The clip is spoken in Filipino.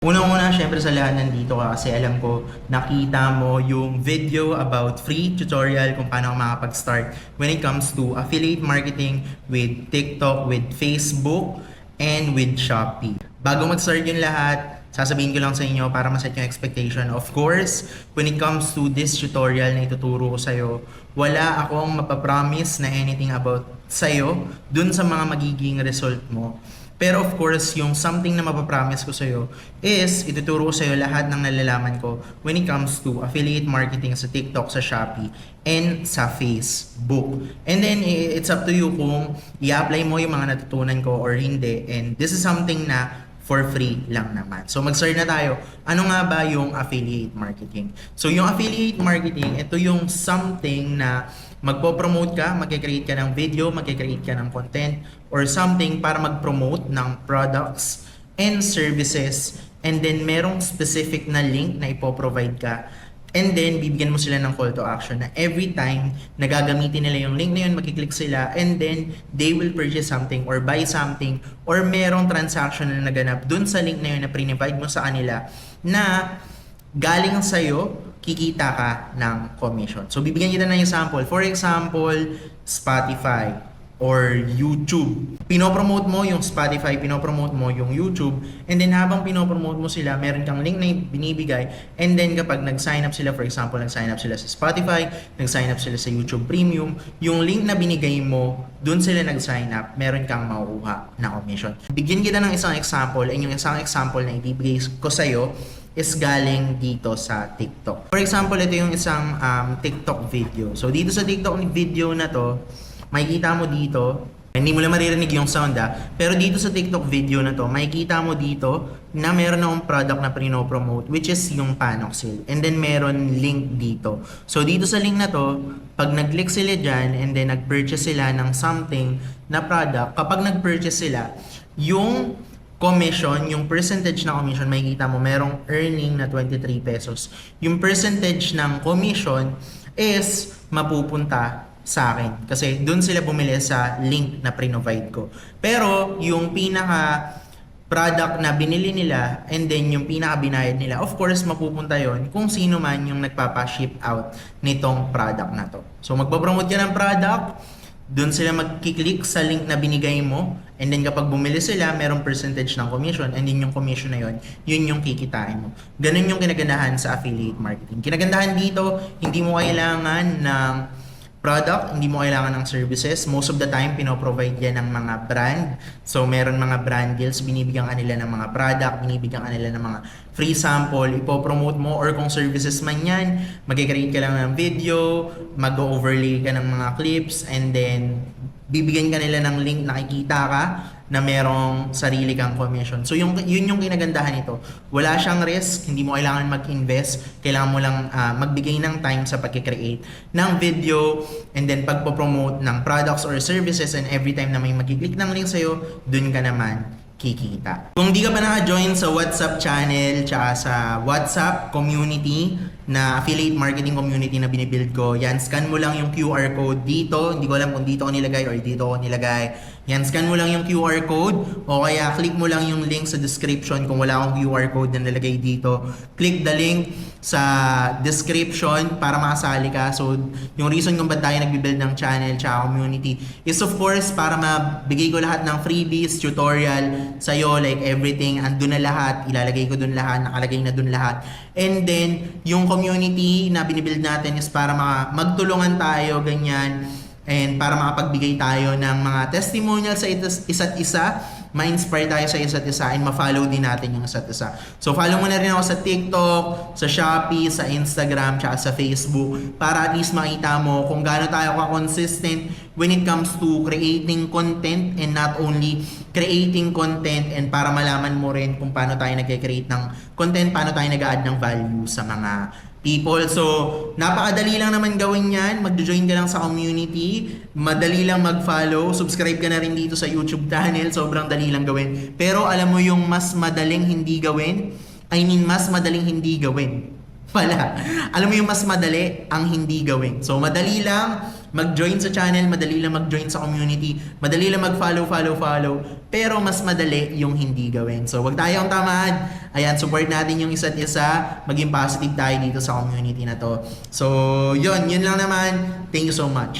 Unang-una, syempre sa lahat nandito ka kasi alam ko nakita mo yung video about free tutorial kung paano makapag-start when it comes to affiliate marketing with TikTok, with Facebook, and with Shopee. Bago mag-start yung lahat, sasabihin ko lang sa inyo para maset yung expectation. Of course, when it comes to this tutorial na ituturo ko sa'yo, wala akong mapapromise na anything about sa'yo dun sa mga magiging result mo. Pero of course, yung something na mapapromise ko sa'yo is ituturo ko sa'yo lahat ng nalalaman ko when it comes to affiliate marketing sa TikTok, sa Shopee, and sa Facebook. And then, it's up to you kung i-apply mo yung mga natutunan ko or hindi. And this is something na for free lang naman. So mag-start na tayo. Ano nga ba yung affiliate marketing? So yung affiliate marketing, ito yung something na magpo-promote ka, magke-create ka ng video, magke-create ka ng content, or something para mag-promote ng products and services, and then merong specific na link na ipoprovide ka. And then, bibigyan mo sila ng call to action na every time na gagamitin nila yung link na yun, makiklik sila, and then they will purchase something or buy something or merong transaction na naganap dun sa link na yun na prinivide mo sa kanila na galing sa'yo, kikita ka ng commission. So, bibigyan kita ng example. For example, Spotify or YouTube. Pinopromote mo yung Spotify, pinopromote mo yung YouTube, and then habang pinopromote mo sila, meron kang link na binibigay, and then kapag nag-sign up sila, for example, nag-sign up sila sa Spotify, nag-sign up sila sa YouTube Premium, yung link na binigay mo, dun sila nag-sign up, meron kang makukuha na commission. Bigyan kita ng isang example, and yung isang example na ibibigay ko sa'yo is galing dito sa TikTok. For example, ito yung isang TikTok video. So, dito sa TikTok video na to, makikita mo dito, hindi mo lang maririnig yung sound pero dito sa TikTok video na to, makikita mo dito na meron akong product na pinopromote, which is yung Panoxyl. And then meron link dito. So dito sa link na to, pag nag-click sila dyan and then nag-purchase sila ng something na product, kapag nag-purchase sila, yung commission, yung percentage ng commission, makikita mo merong earning na 23 pesos. Yung percentage ng commission is mapupunta sa akin kasi doon sila bumili sa link na provide ko. Pero yung pinaka product na binili nila and then yung pinaka binayad nila, of course mapupunta yon kung sino man yung nagpapa-ship out nitong product na to. So magpo-promote ka ng product, doon sila magkiklik sa link na binigay mo, and then kapag bumili sila, merong percentage ng commission, and then yung commission na yun yung kikitain mo. Ganun yung kinagandahan sa affiliate marketing. Kinagandahan dito, hindi mo kailangan ng product, hindi mo kailangan ng services. Most of the time, pinoprovide yan ng mga brand. So, meron mga brand deals, binibigyan ka nila ng mga product, binibigyan ka nila ng mga free sample, ipopromote mo, or kung services man yan, mag-create ka lang ng video, mag-overlay ka ng mga clips, and then bibigyan ka nila ng link, nakikita ka na merong sarili kang commission. So yun yung kinagandahan nito. Wala siyang risk, hindi mo kailangan mag-invest, kailangan mo lang magbigay ng time sa pag-create ng video, and then pagpo-promote ng products or services, and every time na may mag-click ng link sa'yo, dun ka naman kikita. Kung di ka pa naka-join sa WhatsApp channel tsaka sa WhatsApp community na affiliate marketing community na binibuild ko, yan, scan mo lang yung QR code dito. Hindi ko alam kung dito ko nilagay or dito ko nilagay. Yan, scan mo lang yung QR code o kaya click mo lang yung link sa description kung wala akong QR code na nilagay dito. Click the link sa description para makasali ka. So, yung reason kung ba't tayo nagbibuild ng channel tsaka community is of course para mabigay ko lahat ng freebies, tutorial sa'yo, like everything, andun na lahat, ilalagay ko dun lahat, nakalagay na dun lahat. And then, yung community na binibuild natin is para magtulungan tayo, ganyan, and para makapagbigay tayo ng mga testimonial sa isa't isa, ma-inspire tayo sa isa't isa, and ma-follow din natin yung isa't isa. So follow mo na rin ako sa TikTok, sa Shopee, sa Instagram, tsaka sa Facebook para at least makita mo kung gaano tayo ka-consistent when it comes to creating content, and not only creating content, and para malaman mo rin kung paano tayo nag-create ng content, paano tayo nag-add ng value sa mga people. So, napakadali lang naman gawin yan. Mag-join ka lang sa community. Madali lang mag-follow. Subscribe ka na rin dito sa YouTube channel. Sobrang dali lang gawin. Pero alam mo yung mas madaling hindi gawin? I mean, mas madaling hindi gawin. pala. Alam mo yung mas madali ang hindi gawin. So, madali lang mag-join sa channel, madali lang mag-join sa community, madali lang mag-follow. Pero mas madali yung hindi gawin. So, wag tayong tamad. Ayan, support natin yung isa't isa. Maging positive tayo dito sa community na to. So, yun lang naman. Thank you so much.